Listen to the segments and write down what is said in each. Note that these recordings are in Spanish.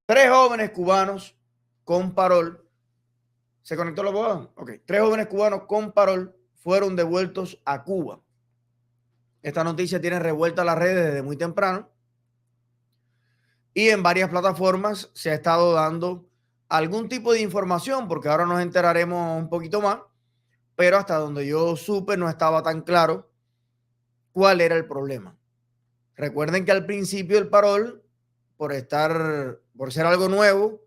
Tres jóvenes cubanos con parol. ¿Se conectó el abogado? Ok. Tres jóvenes cubanos con parol fueron devueltos a Cuba. Esta noticia tiene revuelta las redes desde muy temprano y en varias plataformas se ha estado dando algún tipo de información, porque ahora nos enteraremos un poquito más, pero hasta donde yo supe no estaba tan claro cuál era el problema. Recuerden que al principio el parol, por ser algo nuevo,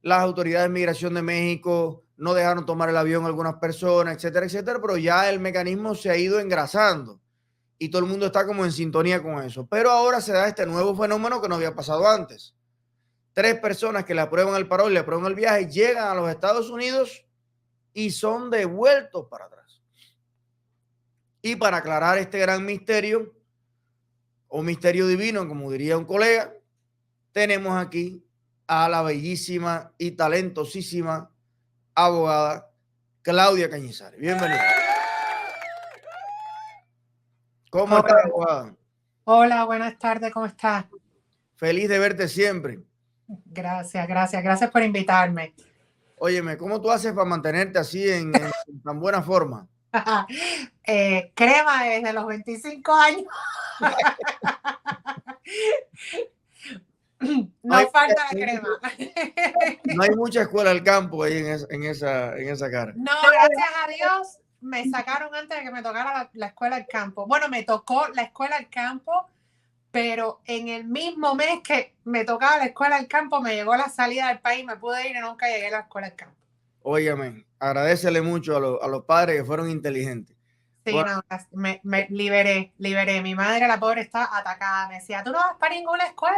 las autoridades de migración de México no dejaron tomar el avión a algunas personas, etcétera, etcétera, pero ya el mecanismo se ha ido engrasando y todo el mundo está como en sintonía con eso. Pero ahora se da este nuevo fenómeno que no había pasado antes. Tres personas que le aprueban el parol, le aprueban el viaje, llegan a los Estados Unidos y son devueltos para atrás. Y para aclarar este gran misterio, o misterio divino, como diría un colega, tenemos aquí a la bellísima y talentosísima abogada Claudia Cañizares. Bienvenida. ¿Cómo estás, abogada? Hola, buenas tardes, ¿cómo estás? Feliz de verte siempre. Gracias por invitarme. Óyeme, ¿cómo tú haces para mantenerte así en tan buena forma? Crema desde los 25 años. No falta la crema. No hay mucha escuela al campo ahí en esa cara. No, gracias a Dios me sacaron antes de que me tocara la escuela al campo. Bueno, me tocó la escuela al campo, pero en el mismo mes que me tocaba la escuela al campo me llegó la salida del país, me pude ir y nunca llegué a la escuela al campo. Óyeme, agradecele mucho a los padres que fueron inteligentes. Sí, bueno, no, me liberé. Mi madre, la pobre, está atacada. Me decía, tú no vas para ninguna escuela.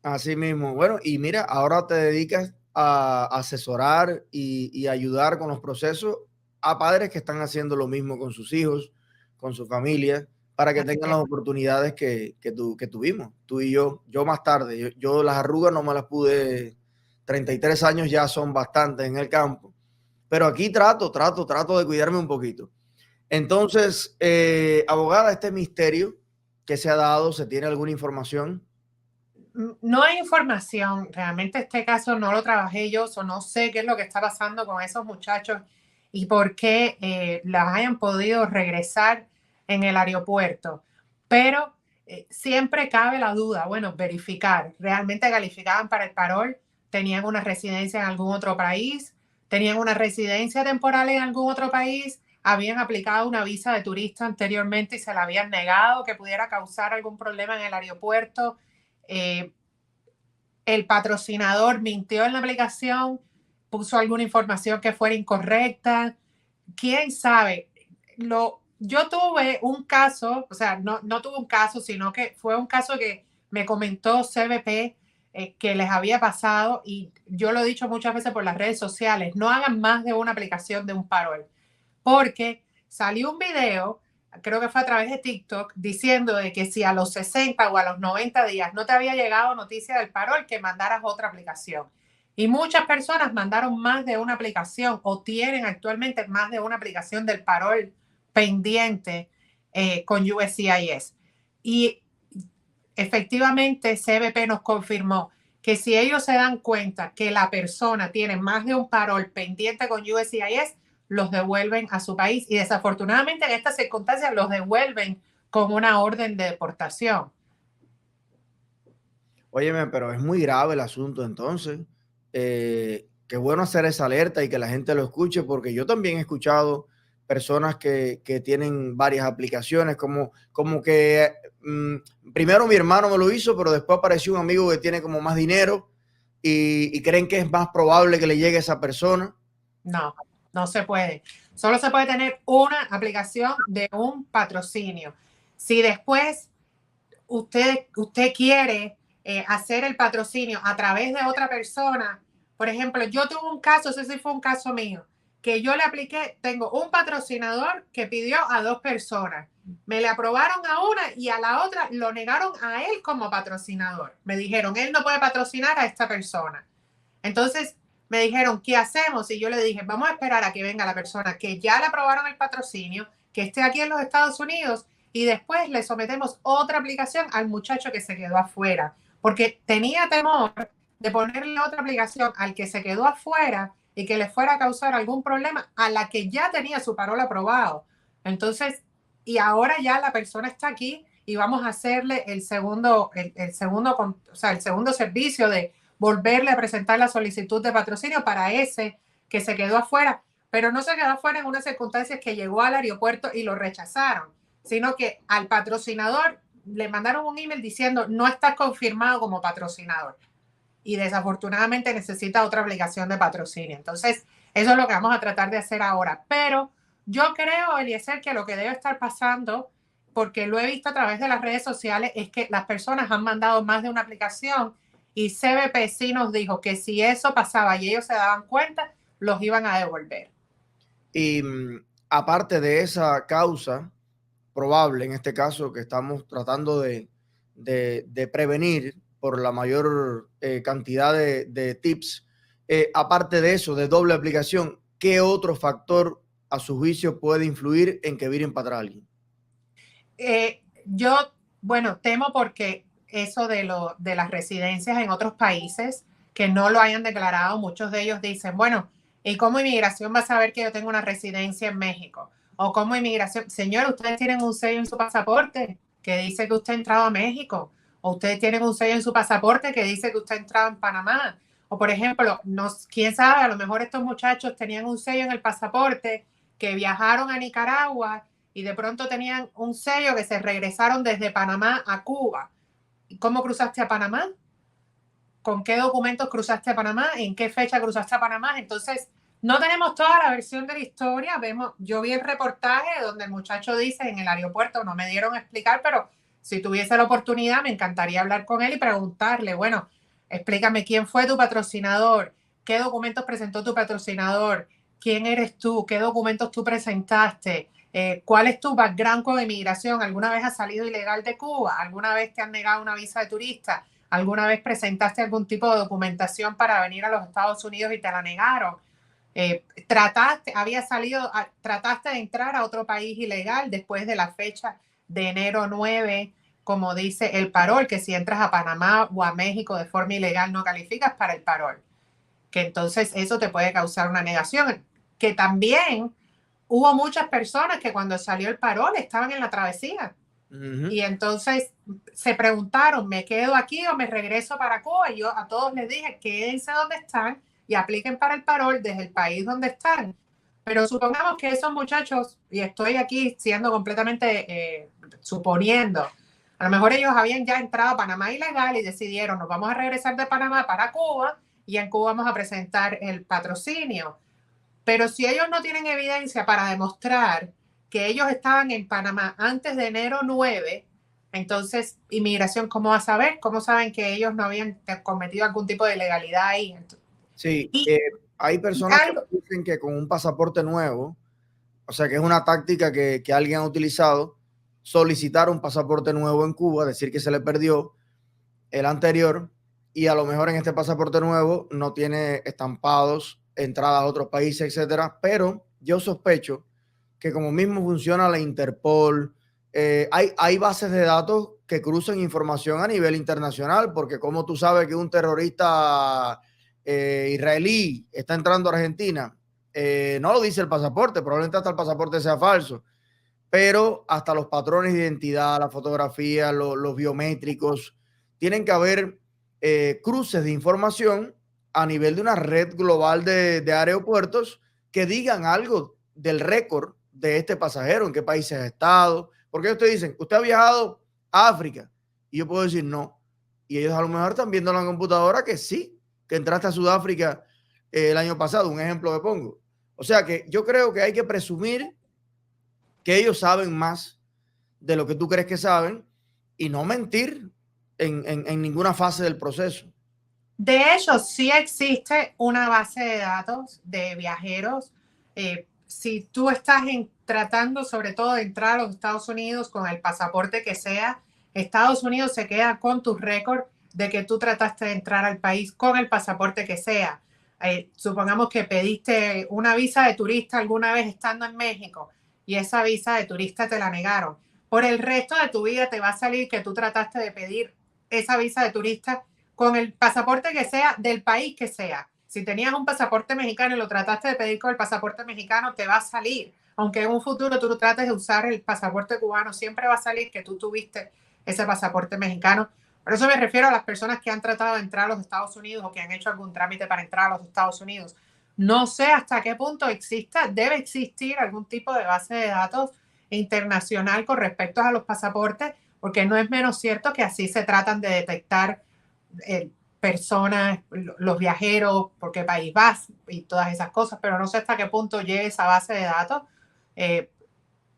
Así mismo. Bueno, y mira, ahora te dedicas a asesorar y ayudar con los procesos a padres que están haciendo lo mismo con sus hijos, con su familia, para que tengan las oportunidades que tuvimos, tú y yo. Yo más tarde, yo las arrugas no me las pude, 33 años ya son bastantes en el campo, pero aquí trato de cuidarme un poquito. Entonces, abogada, este misterio que se ha dado, ¿se tiene alguna información? No hay información. Realmente este caso no lo trabajé yo, no sé qué es lo que está pasando con esos muchachos y por qué las hayan podido regresar en el aeropuerto. Pero siempre cabe la duda, bueno, verificar. ¿Realmente calificaban para el parol? ¿Tenían una residencia en algún otro país? ¿Tenían una residencia temporal en algún otro país? ¿Habían aplicado una visa de turista anteriormente y se la habían negado que pudiera causar algún problema en el aeropuerto? El patrocinador mintió en la aplicación, puso alguna información que fuera incorrecta. ¿Quién sabe? Yo tuve un caso, o sea, no tuve un caso, sino que fue un caso que me comentó CBP que les había pasado, y yo lo he dicho muchas veces por las redes sociales: no hagan más de una aplicación de un parol, porque salió un video, creo que fue a través de TikTok, diciendo de que si a los 60 o a los 90 días no te había llegado noticia del parol, que mandaras otra aplicación. Y muchas personas mandaron más de una aplicación o tienen actualmente más de una aplicación del parol pendiente con USCIS. Y efectivamente CBP nos confirmó que si ellos se dan cuenta que la persona tiene más de un parol pendiente con USCIS, los devuelven a su país, y desafortunadamente en estas circunstancias los devuelven con una orden de deportación. Óyeme, pero es muy grave el asunto entonces. Qué bueno hacer esa alerta y que la gente lo escuche, porque yo también he escuchado personas que tienen varias aplicaciones, como que primero mi hermano me lo hizo, pero después apareció un amigo que tiene como más dinero y creen que es más probable que le llegue a esa persona. No se puede. Solo se puede tener una aplicación de un patrocinio. Si después usted quiere hacer el patrocinio a través de otra persona, por ejemplo, yo tuve un caso, ese sí fue un caso mío, que yo le apliqué, tengo un patrocinador que pidió a dos personas, me le aprobaron a una y a la otra lo negaron a él como patrocinador. Me dijeron, él no puede patrocinar a esta persona. Entonces me dijeron, ¿qué hacemos? Y yo le dije, vamos a esperar a que venga la persona que ya le aprobaron el patrocinio, que esté aquí en los Estados Unidos, y después le sometemos otra aplicación al muchacho que se quedó afuera. porque tenía temor de ponerle otra aplicación al que se quedó afuera y que le fuera a causar algún problema a la que ya tenía su parol aprobado. Entonces, y ahora ya la persona está aquí y vamos a hacerle el segundo servicio de volverle a presentar la solicitud de patrocinio para ese que se quedó afuera, pero no se quedó afuera en unas circunstancias que llegó al aeropuerto y lo rechazaron, sino que al patrocinador le mandaron un email diciendo no estás confirmado como patrocinador y desafortunadamente necesita otra aplicación de patrocinio. Entonces, eso es lo que vamos a tratar de hacer ahora. Pero yo creo, Eliezer, que lo que debe estar pasando, porque lo he visto a través de las redes sociales, es que las personas han mandado más de una aplicación y CBP sí nos dijo que si eso pasaba y ellos se daban cuenta, los iban a devolver. Y aparte de esa causa probable, en este caso, que estamos tratando de prevenir por la mayor cantidad de tips, aparte de eso, de doble aplicación, ¿qué otro factor a su juicio puede influir en que viren para atrás alguien? Yo, bueno, temo porque eso de las residencias en otros países que no lo hayan declarado, muchos de ellos dicen, bueno, ¿y cómo inmigración va a saber que yo tengo una residencia en México? O cómo inmigración, señor, ustedes tienen un sello en su pasaporte que dice que usted ha entrado a México, o ustedes tienen un sello en su pasaporte que dice que usted ha entrado en Panamá, o por ejemplo, quién sabe, a lo mejor estos muchachos tenían un sello en el pasaporte que viajaron a Nicaragua y de pronto tenían un sello que se regresaron desde Panamá a Cuba. ¿Cómo cruzaste a Panamá? ¿Con qué documentos cruzaste a Panamá? ¿En qué fecha cruzaste a Panamá? Entonces, no tenemos toda la versión de la historia. Yo vi el reportaje donde el muchacho dice en el aeropuerto, no me dieron a explicar, pero si tuviese la oportunidad me encantaría hablar con él y preguntarle, bueno, explícame quién fue tu patrocinador, qué documentos presentó tu patrocinador, quién eres tú, qué documentos tú presentaste, ¿cuál es tu background con inmigración? ¿Alguna vez has salido ilegal de Cuba? ¿Alguna vez te han negado una visa de turista? ¿Alguna vez presentaste algún tipo de documentación para venir a los Estados Unidos y te la negaron? Trataste de entrar a otro país ilegal después de la fecha de enero 9, como dice el parol, que si entras a Panamá o a México de forma ilegal no calificas para el parol, que entonces eso te puede causar una negación, que también hubo muchas personas que cuando salió el parol estaban en la travesía. Y entonces se preguntaron, ¿me quedo aquí o me regreso para Cuba? Y yo a todos les dije, quédense donde están y apliquen para el parol desde el país donde están. Pero supongamos que esos muchachos, y estoy aquí siendo completamente suponiendo, a lo mejor ellos habían ya entrado a Panamá ilegal y decidieron, nos vamos a regresar de Panamá para Cuba y en Cuba vamos a presentar el patrocinio. Pero si ellos no tienen evidencia para demostrar que ellos estaban en Panamá antes de enero 9, entonces inmigración, ¿cómo va a saber? ¿Cómo saben que ellos no habían cometido algún tipo de ilegalidad ahí? Sí, hay personas que dicen que con un pasaporte nuevo, o sea que es una táctica que alguien ha utilizado, solicitar un pasaporte nuevo en Cuba, decir que se le perdió el anterior y a lo mejor en este pasaporte nuevo no tiene estampados, entradas a otros países, etcétera, pero yo sospecho que como mismo funciona la Interpol, hay bases de datos que cruzan información a nivel internacional, porque como tú sabes que un terrorista israelí está entrando a Argentina, no lo dice el pasaporte, probablemente hasta el pasaporte sea falso, pero hasta los patrones de identidad, la fotografía, los biométricos, tienen que haber cruces de información a nivel de una red global de aeropuertos que digan algo del récord de este pasajero, en qué países ha estado, porque ellos te dicen, usted ha viajado a África, y yo puedo decir no, y ellos a lo mejor están viendo en la computadora que sí, que entraste a Sudáfrica el año pasado, un ejemplo que pongo. O sea que yo creo que hay que presumir que ellos saben más de lo que tú crees que saben y no mentir en ninguna fase del proceso. De hecho, sí existe una base de datos de viajeros. Si tú estás tratando sobre todo de entrar a los Estados Unidos con el pasaporte que sea, Estados Unidos se queda con tu récord de que tú trataste de entrar al país con el pasaporte que sea. Supongamos que pediste una visa de turista alguna vez estando en México y esa visa de turista te la negaron. Por el resto de tu vida te va a salir que tú trataste de pedir esa visa de turista con el pasaporte que sea, del país que sea. Si tenías un pasaporte mexicano y lo trataste de pedir con el pasaporte mexicano, te va a salir. Aunque en un futuro tú trates de usar el pasaporte cubano, siempre va a salir que tú tuviste ese pasaporte mexicano. Por eso me refiero a las personas que han tratado de entrar a los Estados Unidos o que han hecho algún trámite para entrar a los Estados Unidos. No sé hasta qué punto debe existir algún tipo de base de datos internacional con respecto a los pasaportes, porque no es menos cierto que así se tratan de detectar personas, los viajeros, por qué país vas y todas esas cosas, pero no sé hasta qué punto llegue esa base de datos.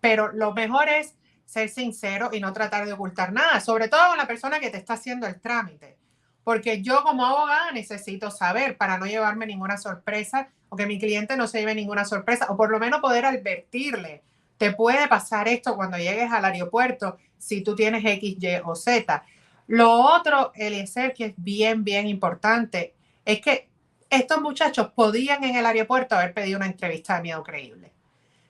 Pero lo mejor es ser sincero y no tratar de ocultar nada, sobre todo con la persona que te está haciendo el trámite. Porque yo como abogada necesito saber para no llevarme ninguna sorpresa o que mi cliente no se lleve ninguna sorpresa, o por lo menos poder advertirle, te puede pasar esto cuando llegues al aeropuerto si tú tienes X, Y o Z. Lo otro, Eliezer, que es bien, bien importante, es que estos muchachos podían en el aeropuerto haber pedido una entrevista de miedo creíble.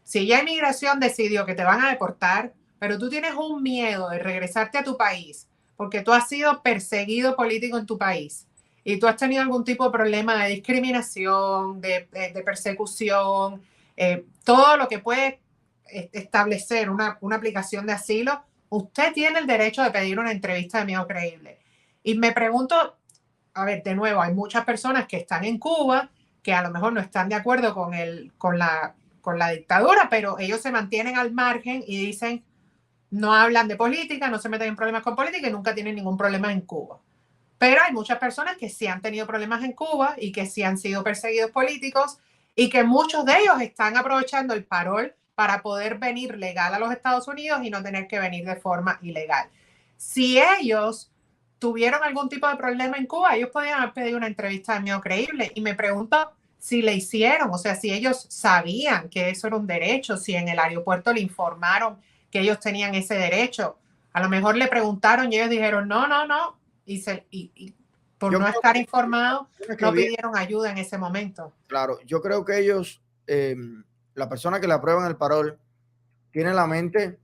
Si ya inmigración decidió que te van a deportar, pero tú tienes un miedo de regresarte a tu país porque tú has sido perseguido político en tu país y tú has tenido algún tipo de problema de discriminación, de persecución, todo lo que puede establecer una aplicación de asilo, usted tiene el derecho de pedir una entrevista de miedo creíble. Y me pregunto, a ver, de nuevo, hay muchas personas que están en Cuba que a lo mejor no están de acuerdo con la dictadura, pero ellos se mantienen al margen y dicen, no hablan de política, no se meten en problemas con política y nunca tienen ningún problema en Cuba. Pero hay muchas personas que sí han tenido problemas en Cuba y que sí han sido perseguidos políticos y que muchos de ellos están aprovechando el parol para poder venir legal a los Estados Unidos y no tener que venir de forma ilegal. Si ellos tuvieron algún tipo de problema en Cuba, ellos podían haber pedido una entrevista de miedo creíble. Y me pregunto si le hicieron, o sea, si ellos sabían que eso era un derecho, si en el aeropuerto le informaron que ellos tenían ese derecho. A lo mejor le preguntaron y ellos dijeron, no, no, no. Y por Yo no creo estar informados, que no bien, pidieron ayuda en ese momento. claro, yo creo que ellos, la persona que le aprueban el parol, tiene la mente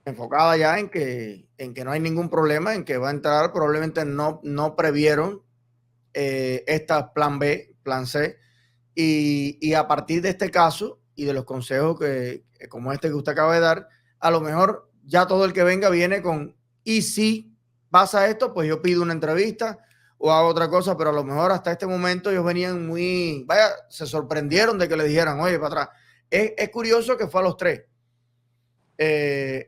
enfocada ya en que no hay ningún problema, en que va a entrar, probablemente no previeron esta plan B, plan C, y a partir de este caso y de los consejos como este que usted acaba de dar, a lo mejor ya todo el que venga viene con, y si pasa esto, pues yo pido una entrevista o hago otra cosa, pero a lo mejor hasta este momento ellos venían se sorprendieron de que le dijeran, oye, para atrás. Es curioso que fue a los tres.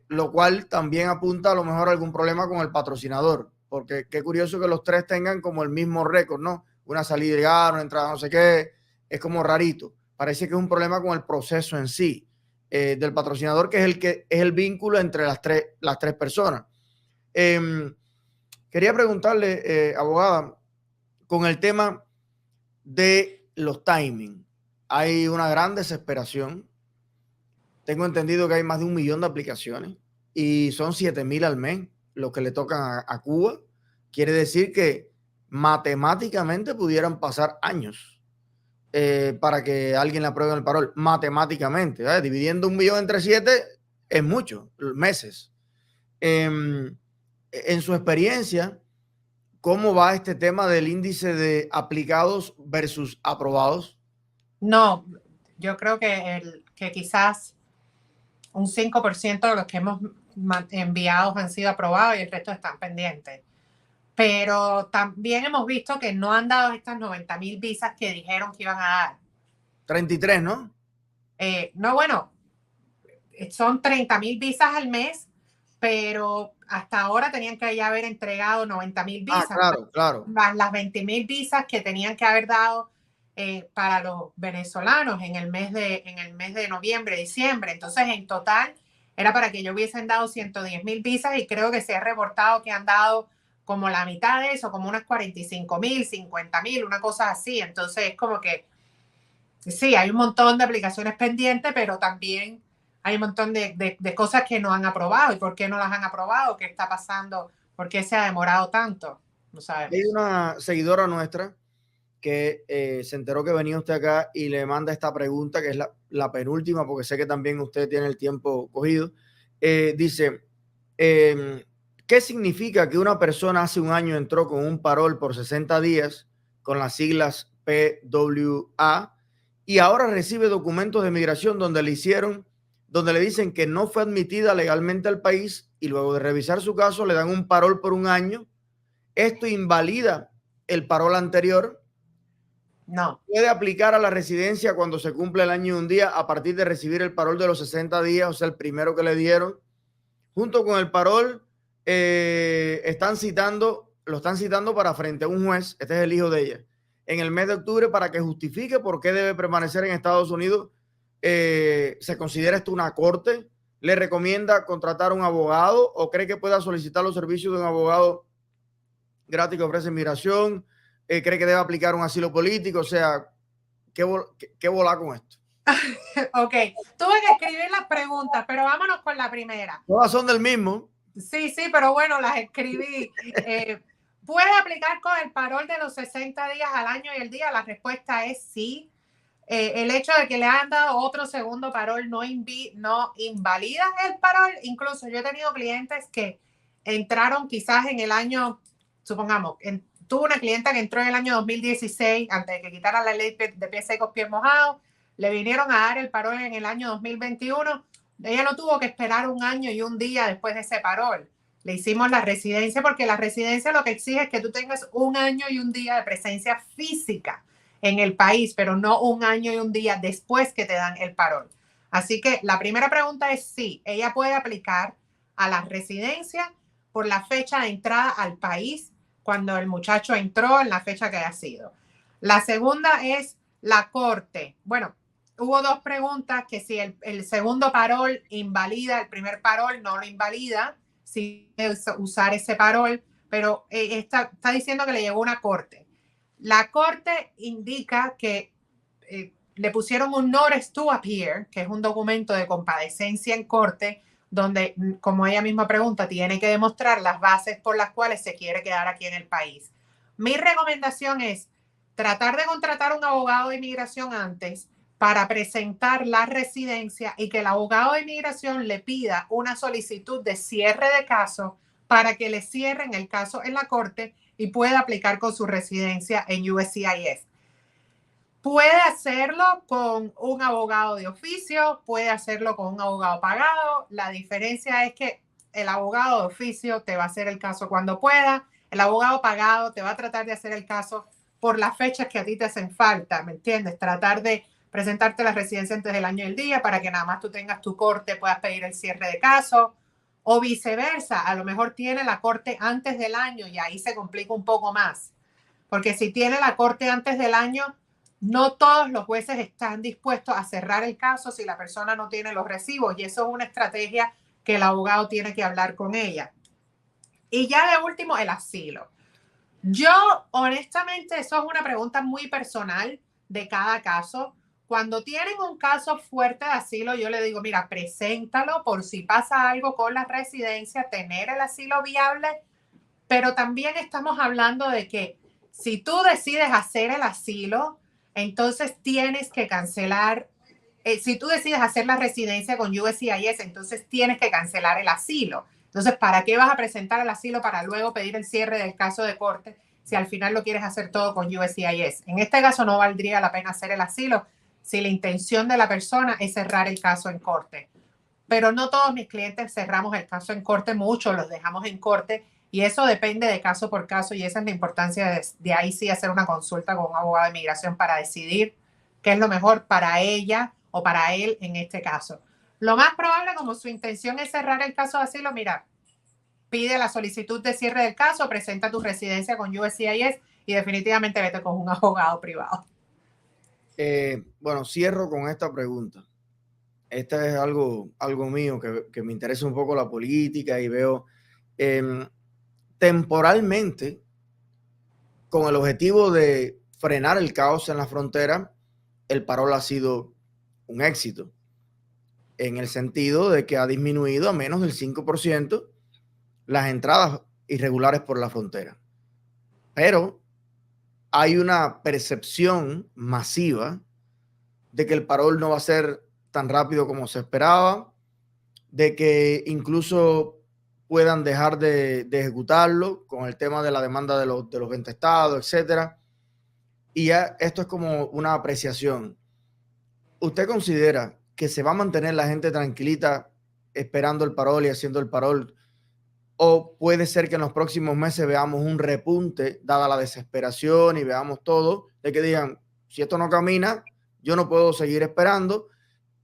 Lo cual también apunta a lo mejor a algún problema con el patrocinador, porque qué curioso que los tres tengan como el mismo récord, ¿no? Una salida ilegal, una entrada no sé qué, es como rarito. Parece que es un problema con el proceso en sí, del patrocinador, que es el vínculo entre las tres personas. Quería preguntarle, abogada, con el tema de los timing. Hay una gran desesperación. Tengo entendido que hay más de 1 millón de aplicaciones y son 7,000 al mes los que le tocan a Cuba. Quiere decir que matemáticamente pudieran pasar años para que alguien le apruebe el parol. Matemáticamente, ¿verdad? Dividiendo 1 millón entre 7 es mucho, meses. En su experiencia, ¿cómo va este tema del índice de aplicados versus aprobados? No, yo creo que quizás un 5% de los que hemos enviado han sido aprobados y el resto están pendientes. Pero también hemos visto que no han dado estas 90,000 visas que dijeron que iban a dar. 33, ¿no? No, bueno, son 30,000 visas al mes, pero hasta ahora tenían que ya haber entregado 90,000 visas, Claro, claro. más las 20,000 visas que tenían que haber dado para los venezolanos en el mes de noviembre, diciembre. Entonces, en total, era para que ellos hubiesen dado 110,000 visas y creo que se ha reportado que han dado como la mitad de eso, como unas 45,000, 50,000, una cosa así. Entonces, es como que sí, hay un montón de aplicaciones pendientes, pero también hay un montón de cosas que no han aprobado. ¿Y por qué no las han aprobado? ¿Qué está pasando? ¿Por qué se ha demorado tanto? No sabemos. Hay una seguidora nuestra que se enteró que venía usted acá y le manda esta pregunta, que es la penúltima, porque sé que también usted tiene el tiempo cogido. Dice, ¿Qué significa que una persona hace un año entró con un parol por 60 días con las siglas PWA y ahora recibe documentos de migración donde le dicen que no fue admitida legalmente al país y luego de revisar su caso le dan un parol por un año? Esto invalida el parol anterior. No. Puede aplicar a la residencia cuando se cumple el año y un día a partir de recibir el parol de los 60 días, o sea, el primero que le dieron. Junto con el parol, lo están citando para frente a un juez, este es el hijo de ella, en el mes de octubre para que justifique por qué debe permanecer en Estados Unidos. ¿Se considera esto una corte? ¿Le recomienda contratar a un abogado o cree que pueda solicitar los servicios de un abogado gratis que ofrece inmigración? ¿Cree que debe aplicar un asilo político? O sea, ¿qué volá con esto? Ok, tuve que escribir las preguntas, pero vámonos con la primera. Todas son del mismo. Sí, pero bueno, las escribí. ¿Puede aplicar con el parol de los 60 días al año y el día? La respuesta es sí. El hecho de que le han dado otro segundo parol no invalida el parol. Incluso yo he tenido clientes que entraron quizás en el año, supongamos, tuve una clienta que entró en el año 2016, antes de que quitaran la ley de pies secos, pies mojados, le vinieron a dar el parol en el año 2021. Ella no tuvo que esperar un año y un día después de ese parol. Le hicimos la residencia porque la residencia lo que exige es que tú tengas un año y un día de presencia física en el país, pero no un año y un día después que te dan el parol. Así que la primera pregunta es sí, ella puede aplicar a la residencia por la fecha de entrada al país cuando el muchacho entró en la fecha que haya sido. La segunda es la corte. Bueno, hubo dos preguntas, que si el segundo parol invalida el primer parol, no lo invalida, si usar ese parol, pero está diciendo que le llegó una corte. La corte indica que le pusieron un notice to appear, que es un documento de comparecencia en corte, donde, como ella misma pregunta, tiene que demostrar las bases por las cuales se quiere quedar aquí en el país. Mi recomendación es tratar de contratar un abogado de inmigración antes para presentar la residencia y que el abogado de inmigración le pida una solicitud de cierre de caso para que le cierren el caso en la corte y pueda aplicar con su residencia en USCIS. Puede hacerlo con un abogado de oficio, puede hacerlo con un abogado pagado. La diferencia es que el abogado de oficio te va a hacer el caso cuando pueda. El abogado pagado te va a tratar de hacer el caso por las fechas que a ti te hacen falta, ¿me entiendes? Tratar de presentarte la residencia antes del año y el día para que nada más tú tengas tu corte, puedas pedir el cierre de caso. O viceversa, a lo mejor tiene la corte antes del año y ahí se complica un poco más. Porque si tiene la corte antes del año, no todos los jueces están dispuestos a cerrar el caso si la persona no tiene los recibos, y eso es una estrategia que el abogado tiene que hablar con ella. Y ya de último, el asilo. Yo, honestamente, eso es una pregunta muy personal de cada caso. Cuando tienen un caso fuerte de asilo, yo le digo, mira, preséntalo por si pasa algo con la residencia, tener el asilo viable, pero también estamos hablando de que si tú decides hacer el asilo, entonces tienes que cancelar. Si tú decides hacer la residencia con USCIS, entonces tienes que cancelar el asilo. Entonces, ¿para qué vas a presentar el asilo para luego pedir el cierre del caso de corte si al final lo quieres hacer todo con USCIS? En este caso no valdría la pena hacer el asilo si la intención de la persona es cerrar el caso en corte. Pero no todos mis clientes cerramos el caso en corte, muchos los dejamos en corte, y eso depende de caso por caso, y esa es la importancia de ahí sí hacer una consulta con un abogado de inmigración para decidir qué es lo mejor para ella o para él en este caso. Lo más probable, como su intención es cerrar el caso de asilo, mira, pide la solicitud de cierre del caso, presenta tu residencia con USCIS y definitivamente vete con un abogado privado. Bueno, cierro con esta pregunta. Esta es algo mío que me interesa un poco la política y veo temporalmente con el objetivo de frenar el caos en la frontera, el parol ha sido un éxito en el sentido de que ha disminuido a menos del 5% las entradas irregulares por la frontera. Pero hay una percepción masiva de que el parol no va a ser tan rápido como se esperaba, de que incluso puedan dejar de ejecutarlo con el tema de la demanda de los 20 estados, etcétera. Y ya esto es como una apreciación. ¿Usted considera que se va a mantener la gente tranquilita esperando el parol y haciendo el parol? ¿O puede ser que en los próximos meses veamos un repunte, dada la desesperación, y veamos todo, de que digan, si esto no camina, yo no puedo seguir esperando,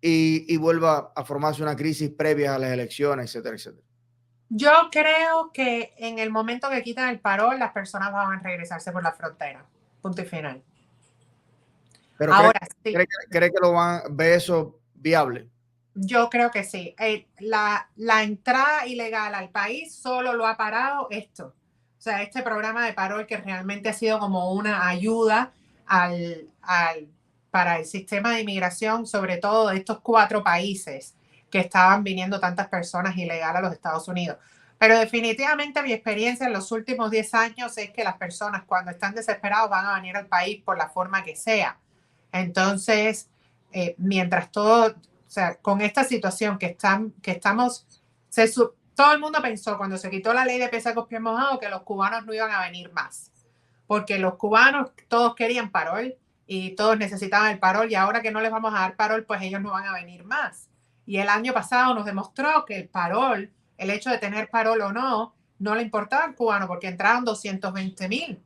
y vuelva a formarse una crisis previa a las elecciones, etcétera, etcétera? Yo creo que en el momento que quitan el parol, las personas van a regresarse por la frontera. Punto y final. Pero Ahora sí. ¿cree que lo ve eso viable? Yo creo que sí. La entrada ilegal al país solo lo ha parado esto. O sea, este programa de parol que realmente ha sido como una ayuda para el sistema de inmigración, sobre todo de estos 4 países que estaban viniendo tantas personas ilegales a los Estados Unidos. Pero definitivamente mi experiencia en los últimos 10 años es que las personas cuando están desesperados van a venir al país por la forma que sea. Entonces, mientras todo, o sea, con esta situación que estamos, todo el mundo pensó cuando se quitó la ley de pies secos, pies mojados que los cubanos no iban a venir más, porque los cubanos todos querían parol y todos necesitaban el parol, y ahora que no les vamos a dar parol, pues ellos no van a venir más. Y el año pasado nos demostró que el parol, el hecho de tener parol o no, no le importaba al cubano porque entraron 220,000.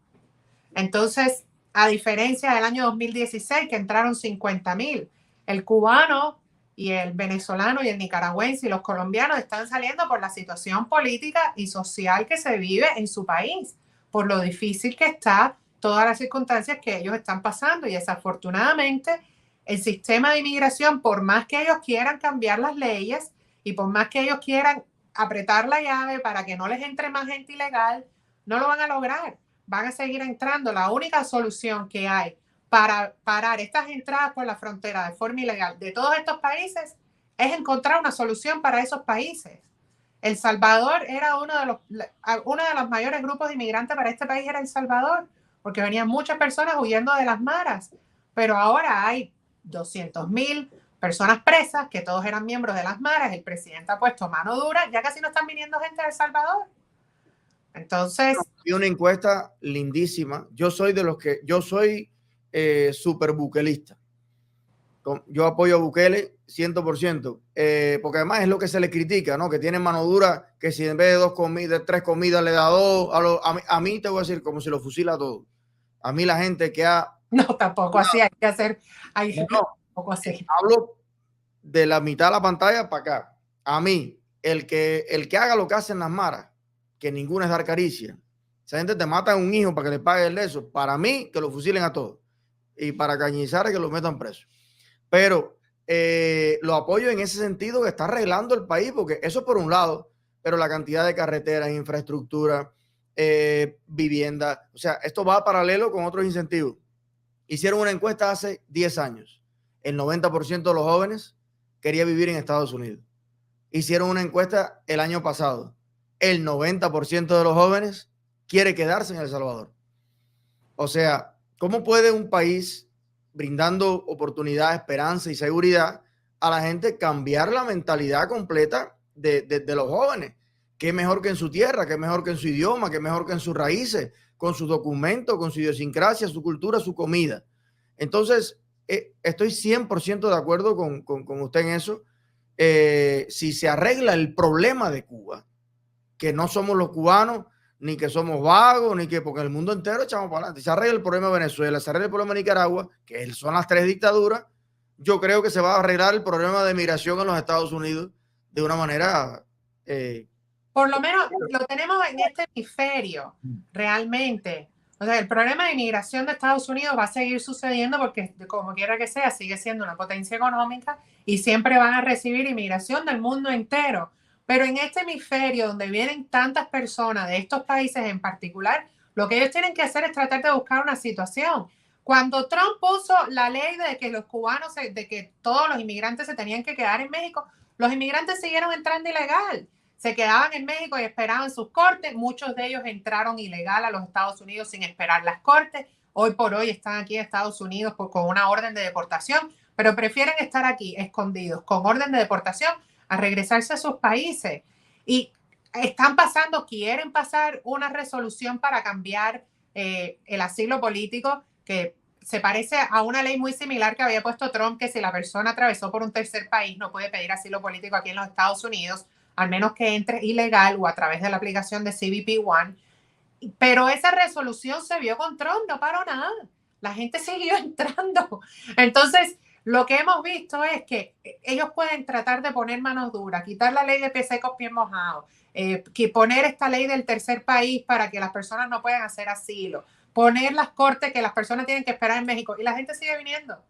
Entonces, a diferencia del año 2016, que entraron 50,000, el cubano y el venezolano y el nicaragüense y los colombianos están saliendo por la situación política y social que se vive en su país, por lo difícil que está todas las circunstancias que ellos están pasando. Y desafortunadamente, el sistema de inmigración, por más que ellos quieran cambiar las leyes y por más que ellos quieran apretar la llave para que no les entre más gente ilegal, no lo van a lograr. Van a seguir entrando. La única solución que hay para parar estas entradas por la frontera de forma ilegal de todos estos países es encontrar una solución para esos países. El Salvador era uno de los mayores grupos de inmigrantes para este país, era El Salvador, porque venían muchas personas huyendo de las maras, pero ahora hay 200,000 personas presas que todos eran miembros de las maras. El presidente ha puesto mano dura, ya casi no están viniendo gente de El Salvador. Entonces, vi una encuesta lindísima. Yo soy súper buquelista. Yo apoyo a Bukele 100%, porque además es lo que se le critica, ¿no? Que tiene mano dura, que si en vez de 3 comidas le da 2, a mí te voy a decir como si lo fusila todo. A mí la gente que ha... No, tampoco así, hay que hacer... tampoco así. Hablo de la mitad de la pantalla para acá. A mí, el que haga lo que hacen las maras, que ninguna es dar caricia. Esa gente te mata a un hijo para que le pague el eso. Para mí, que lo fusilen a todos. Y para Cañizares, que lo metan preso. Pero lo apoyo en ese sentido, que está arreglando el país, porque eso por un lado, pero la cantidad de carreteras, infraestructura, vivienda, o sea, esto va paralelo con otros incentivos. Hicieron una encuesta hace 10 años. El 90% de los jóvenes quería vivir en Estados Unidos. Hicieron una encuesta el año pasado. El 90% de los jóvenes quiere quedarse en El Salvador. O sea, ¿cómo puede un país, brindando oportunidad, esperanza y seguridad a la gente, cambiar la mentalidad completa de los jóvenes? ¿Qué mejor que en su tierra? ¿Qué mejor que en su idioma? ¿Qué mejor que en sus raíces? Con sus documentos, con su idiosincrasia, su cultura, su comida. Entonces, estoy 100% de acuerdo con usted en eso. Si se arregla el problema de Cuba, que no somos los cubanos, ni que somos vagos, ni que porque el mundo entero echamos para adelante. Se arregla el problema de Venezuela, se arregla el problema de Nicaragua, que son las 3 dictaduras. Yo creo que se va a arreglar el problema de migración en los Estados Unidos de una manera... por lo menos lo tenemos en este hemisferio, realmente. O sea, el problema de inmigración de Estados Unidos va a seguir sucediendo porque, como quiera que sea, sigue siendo una potencia económica y siempre van a recibir inmigración del mundo entero. Pero en este hemisferio donde vienen tantas personas de estos países en particular, lo que ellos tienen que hacer es tratar de buscar una situación. Cuando Trump puso la ley de que los cubanos, de que todos los inmigrantes se tenían que quedar en México, los inmigrantes siguieron entrando ilegal. Se quedaban en México y esperaban sus cortes. Muchos de ellos entraron ilegal a los Estados Unidos sin esperar las cortes. Hoy por hoy están aquí en Estados Unidos con una orden de deportación, pero prefieren estar aquí escondidos con orden de deportación a regresarse a sus países. Y quieren pasar una resolución para cambiar el asilo político, que se parece a una ley muy similar que había puesto Trump, que si la persona atravesó por un tercer país no puede pedir asilo político aquí en los Estados Unidos, al menos que entre ilegal o a través de la aplicación de CBP One. Pero esa resolución se vio con Trump, no paró nada. La gente siguió entrando. Entonces, lo que hemos visto es que ellos pueden tratar de poner manos duras, quitar la ley de pies secos, pies mojados, que poner esta ley del tercer país para que las personas no puedan hacer asilo, poner las cortes que las personas tienen que esperar en México, y la gente sigue viniendo,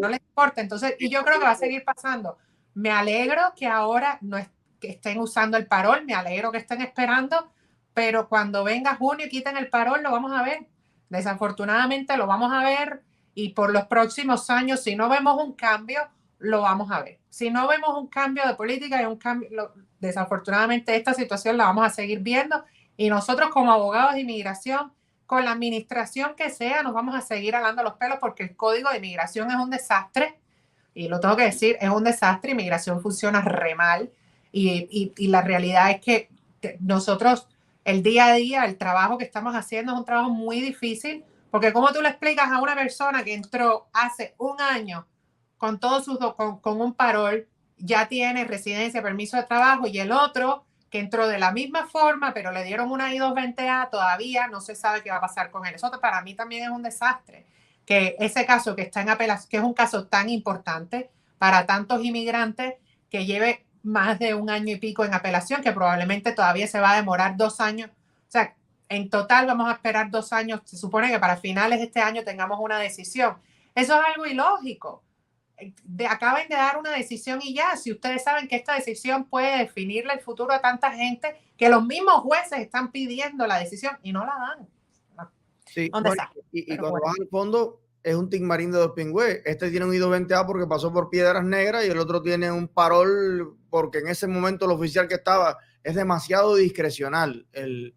no les importa. Entonces, y yo creo que va a seguir pasando. Me alegro que ahora no que estén usando el parol, me alegro que estén esperando, pero cuando venga junio y quiten el parol, lo vamos a ver. Desafortunadamente lo vamos a ver, y por los próximos años, si no vemos un cambio, lo vamos a ver. Si no vemos un cambio de política y un cambio, desafortunadamente esta situación la vamos a seguir viendo, y nosotros como abogados de inmigración, con la administración que sea, nos vamos a seguir jalando los pelos, porque el código de inmigración es un desastre, y lo tengo que decir, es un desastre. Inmigración funciona re mal, y la realidad es que nosotros, el día a día, el trabajo que estamos haciendo es un trabajo muy difícil, porque ¿cómo tú le explicas a una persona que entró hace un año con todos sus con un parol, ya tiene residencia, permiso de trabajo, y el otro que entró de la misma forma, pero le dieron una I-220A, todavía no se sabe qué va a pasar con él? Eso para mí también es un desastre, que ese caso que está en apelación, que es un caso tan importante para tantos inmigrantes, que lleve más de un año y pico en apelación, que probablemente todavía se va a demorar 2 años. O sea, en total vamos a esperar 2 años. Se supone que para finales de este año tengamos una decisión. Eso es algo ilógico. Acaban de dar una decisión y ya. Si ustedes saben que esta decisión puede definirle el futuro a tanta gente, que los mismos jueces están pidiendo la decisión y no la dan. Sí, bueno, y cuando vas al fondo, es un tigmarín de dos pingües. Este tiene un I-220A porque pasó por Piedras Negras, y el otro tiene un parol porque en ese momento el oficial que estaba, es demasiado discrecional el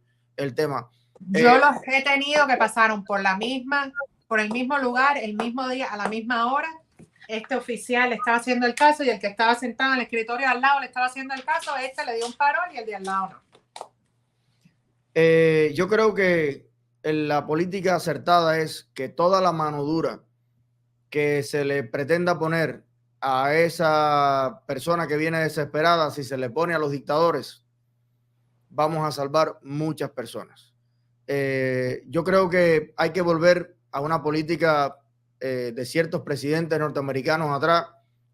tema. Yo los he tenido que pasaron por el mismo lugar, el mismo día, a la misma hora. Este oficial le estaba haciendo el caso, y el que estaba sentado en el escritorio al lado le estaba haciendo el caso. Este le dio un parol y el de al lado no. Yo creo que la política acertada es que toda la mano dura que se le pretenda poner a esa persona que viene desesperada, si se le pone a los dictadores, vamos a salvar muchas personas. Yo creo que hay que volver a una política de ciertos presidentes norteamericanos atrás,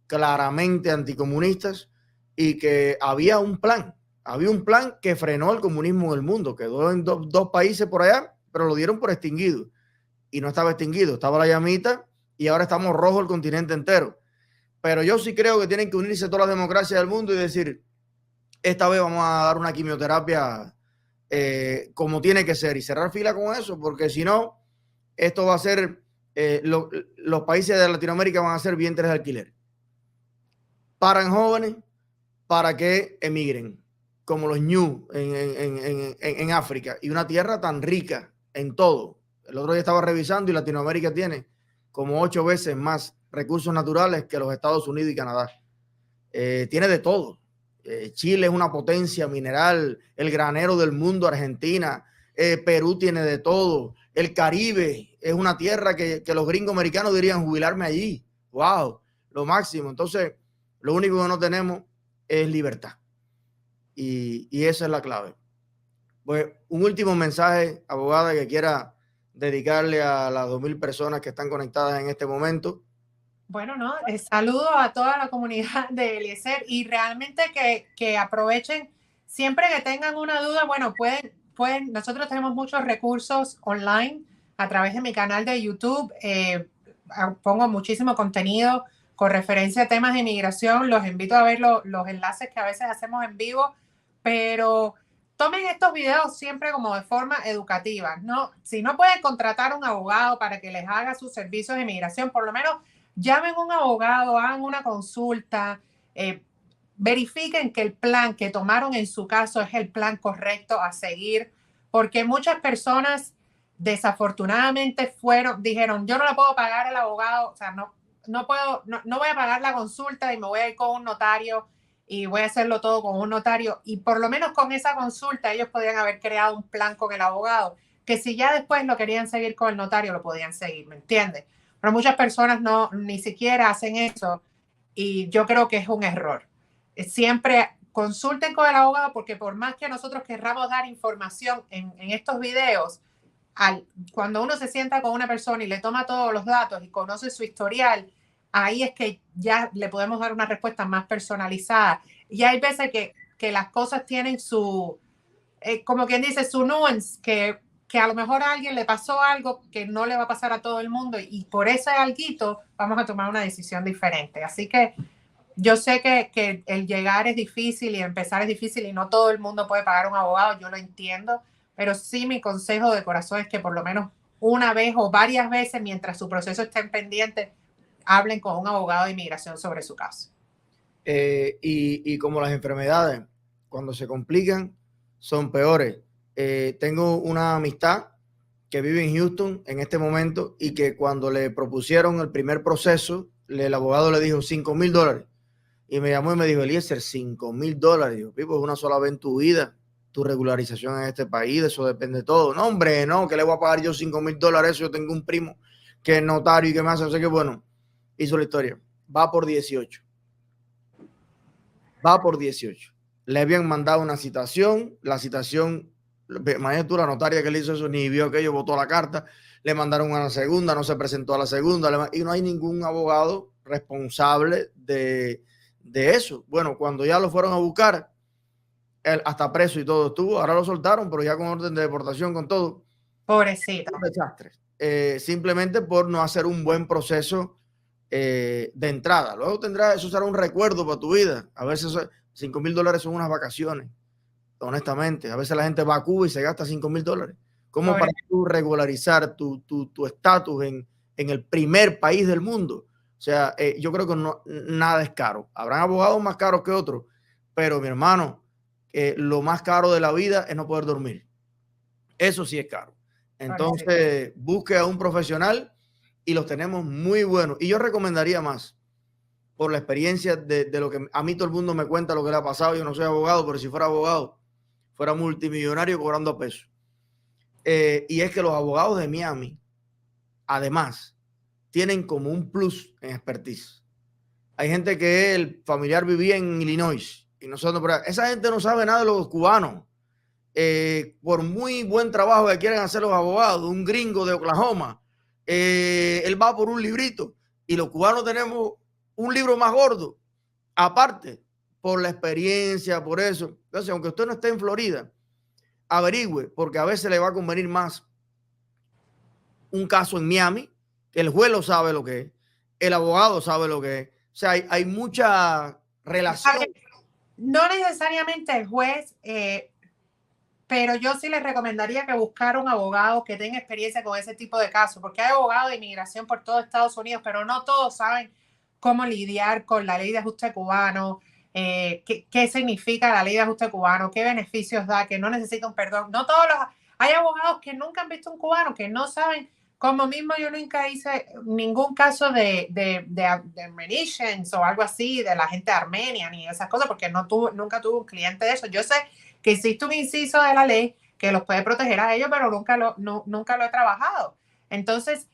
claramente anticomunistas, y que había un plan que frenó el comunismo en el mundo. Quedó en dos países por allá, pero lo dieron por extinguido, y no estaba extinguido, estaba la llamita, y ahora estamos rojo el continente entero. Pero yo sí creo que tienen que unirse todas las democracias del mundo y decir, esta vez vamos a dar una quimioterapia como tiene que ser, y cerrar fila con eso, porque si no, esto va a ser, los países de Latinoamérica van a ser vientres de alquiler. Paran jóvenes para que emigren, como los ñu en África, y una tierra tan rica en todo. El otro día estaba revisando, y Latinoamérica tiene como 8 veces más recursos naturales que los Estados Unidos y Canadá. Tiene de todo. Chile es una potencia mineral, el granero del mundo, Argentina, Perú tiene de todo, el Caribe es una tierra que los gringos americanos dirían jubilarme allí. Wow, lo máximo. Entonces, lo único que no tenemos es libertad, y esa es la clave. Pues un último mensaje, abogada, que quiera dedicarle a las 2,000 personas que están conectadas en este momento. Bueno, no, saludo a toda la comunidad de Eliezer, y realmente que aprovechen siempre que tengan una duda. Bueno, pueden, nosotros tenemos muchos recursos online a través de mi canal de YouTube. Pongo muchísimo contenido con referencia a temas de inmigración. Los invito a ver los enlaces que a veces hacemos en vivo, pero tomen estos videos siempre como de forma educativa, ¿no? Si no pueden contratar un abogado para que les haga sus servicios de inmigración, por lo menos llamen a un abogado, hagan una consulta, verifiquen que el plan que tomaron en su caso es el plan correcto a seguir, porque muchas personas desafortunadamente dijeron, yo no le puedo pagar al abogado, o sea, no voy a pagar la consulta y me voy a ir con un notario, y voy a hacerlo todo con un notario. Y por lo menos con esa consulta ellos podrían haber creado un plan con el abogado, que si ya después lo querían seguir con el notario, lo podían seguir, ¿me entiendes? Pero muchas personas no, ni siquiera hacen eso y yo creo que es un error. Siempre consulten con el abogado porque por más que nosotros querramos dar información en estos videos, cuando uno se sienta con una persona y le toma todos los datos y conoce su historial, ahí es que ya le podemos dar una respuesta más personalizada. Y hay veces que las cosas tienen su, como quien dice, su nuance, que a lo mejor a alguien le pasó algo que no le va a pasar a todo el mundo y por ese alguito vamos a tomar una decisión diferente. Así que yo sé que el llegar es difícil y empezar es difícil y no todo el mundo puede pagar un abogado, yo lo entiendo, pero sí mi consejo de corazón es que por lo menos una vez o varias veces mientras su proceso esté en pendiente, hablen con un abogado de inmigración sobre su caso. Y como las enfermedades, cuando se complican, son peores. Tengo una amistad que vive en Houston en este momento y que cuando le propusieron el primer proceso, el abogado le dijo $5,000. Y me llamó y me dijo, Eliezer, $5,000. Digo, Pipo, es una sola vez en tu vida, tu regularización en este país, de eso depende de todo. No, hombre, no, que le voy a pagar yo $5,000. Eso yo tengo un primo que es notario y que me hace, no sé qué, bueno, hizo la historia. Va por 18. Va por 18. Le habían mandado una citación, la citación, imagínate tú, la notaria que le hizo eso, ni vio aquello, votó la carta, le mandaron a la segunda, no se presentó a la segunda, y no hay ningún abogado responsable de eso. Bueno, cuando ya lo fueron a buscar, él hasta preso y todo estuvo, ahora lo soltaron, pero ya con orden de deportación, con todo. Pobrecito. Un desastre. Simplemente por no hacer un buen proceso de entrada. Luego eso será un recuerdo para tu vida. A veces $5,000 son unas vacaciones, honestamente. A veces la gente va a Cuba y se gasta $5,000. ¿Cómo para tú regularizar tu estatus en el primer país del mundo? O sea, yo creo que nada es caro. Habrán abogados más caros que otros, pero mi hermano, lo más caro de la vida es no poder dormir. Eso sí es caro. Entonces, busque a un profesional y los tenemos muy buenos. Y yo recomendaría más, por la experiencia de lo que a mí todo el mundo me cuenta lo que le ha pasado. Yo no soy abogado, pero si fuera abogado, fuera multimillonario cobrando a pesos. Y es que los abogados de Miami, además, tienen como un plus en expertise. Hay gente que el familiar vivía en Illinois y nosotros, esa gente no sabe nada de los cubanos. Por muy buen trabajo que quieran hacer los abogados, un gringo de Oklahoma, él va por un librito y los cubanos tenemos un libro más gordo, aparte, por la experiencia, por eso. Entonces, aunque usted no esté en Florida, averigüe, porque a veces le va a convenir más un caso en Miami, que el juez lo sabe lo que es, el abogado sabe lo que es. O sea, hay mucha relación. No necesariamente el juez, pero yo sí les recomendaría que buscara un abogado que tenga experiencia con ese tipo de casos, porque hay abogados de inmigración por todo Estados Unidos, pero no todos saben cómo lidiar con la ley de ajuste cubano, qué significa la ley de ajuste cubano, qué beneficios da, que no necesita un perdón. No todos hay abogados que nunca han visto un cubano, que no saben, como mismo yo nunca hice ningún caso de admonitions o algo así, de la gente de Armenia, ni esas cosas, porque nunca tuve un cliente de eso. Yo sé que existe un inciso de la ley que los puede proteger a ellos, pero nunca lo he trabajado. Entonces,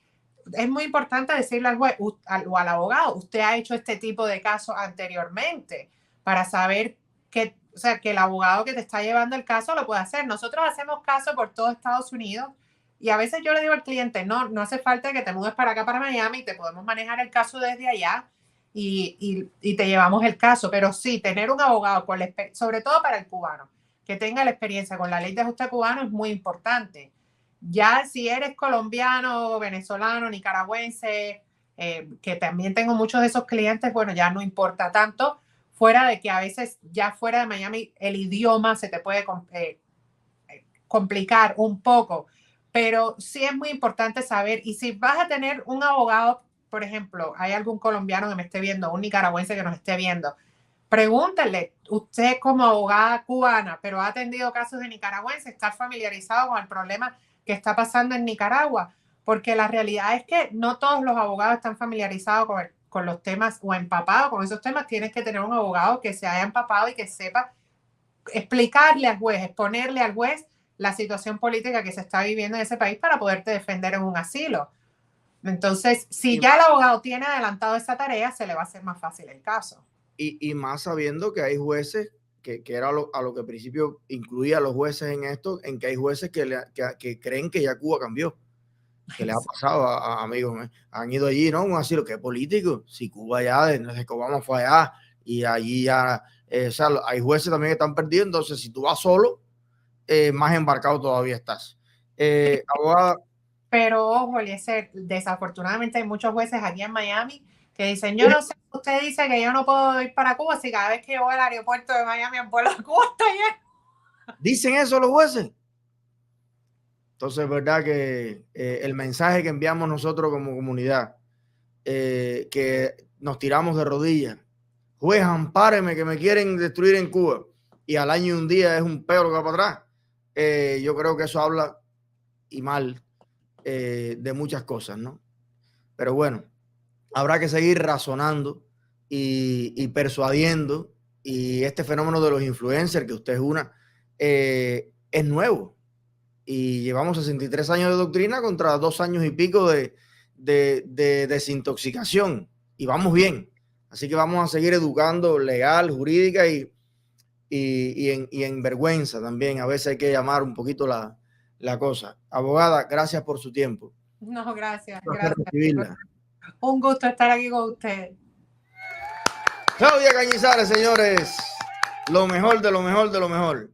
es muy importante decirle al juez o al abogado, usted ha hecho este tipo de casos anteriormente para saber que, o sea, que el abogado que te está llevando el caso lo puede hacer. Nosotros hacemos casos por todo Estados Unidos y a veces yo le digo al cliente, no hace falta que te mudes para acá, para Miami, te podemos manejar el caso desde allá y te llevamos el caso. Pero sí, tener un abogado, sobre todo para el cubano, que tenga la experiencia con la ley de ajuste cubano es muy importante. Ya si eres colombiano, venezolano, nicaragüense, que también tengo muchos de esos clientes, bueno, ya no importa tanto, fuera de que a veces ya fuera de Miami el idioma se te puede complicar un poco, pero sí es muy importante saber, y si vas a tener un abogado, por ejemplo, hay algún colombiano que me esté viendo, un nicaragüense que nos esté viendo, pregúntale, usted como abogada cubana, pero ha atendido casos de nicaragüenses, está familiarizado con el problema que está pasando en Nicaragua, porque la realidad es que no todos los abogados están familiarizados con los temas o empapado con esos temas, tienes que tener un abogado que se haya empapado y que sepa explicarle al juez, exponerle al juez la situación política que se está viviendo en ese país para poderte defender en un asilo. Entonces, si ya el abogado tiene adelantado esa tarea, se le va a hacer más fácil el caso. Y más sabiendo que hay jueces, que era a lo que al principio incluía a los jueces en esto, en que hay jueces que creen que ya Cuba cambió. Que le ha pasado a amigos, han ido allí, ¿no? Un asilo, que político, si Cuba ya desde que Obama fue allá y allí ya, o sea, hay jueces también que están perdidos, entonces si tú vas solo, más embarcado todavía estás. Abogada. Pero ojo, Eliezer, desafortunadamente hay muchos jueces aquí en Miami que dicen, yo no sé, usted dice que yo no puedo ir para Cuba si cada vez que yo voy al aeropuerto de Miami en vuelo a Cuba está lleno. ¿Dicen eso los jueces? Entonces, es verdad que el mensaje que enviamos nosotros como comunidad, que nos tiramos de rodillas, juez, ampáreme que me quieren destruir en Cuba, y al año y un día es un peor que va para atrás, yo creo que eso habla y mal de muchas cosas, ¿no? Pero bueno, habrá que seguir razonando y persuadiendo, y este fenómeno de los influencers, que usted es una, es nuevo. Y llevamos 63 años de doctrina contra 2 años y pico de desintoxicación. Y vamos bien. Así que vamos a seguir educando legal, jurídica y en vergüenza también. A veces hay que llamar un poquito la cosa. Abogada, gracias por su tiempo. No, gracias. Recibirla. Un gusto estar aquí con usted. Claudia Cañizares, señores. Lo mejor de lo mejor de lo mejor.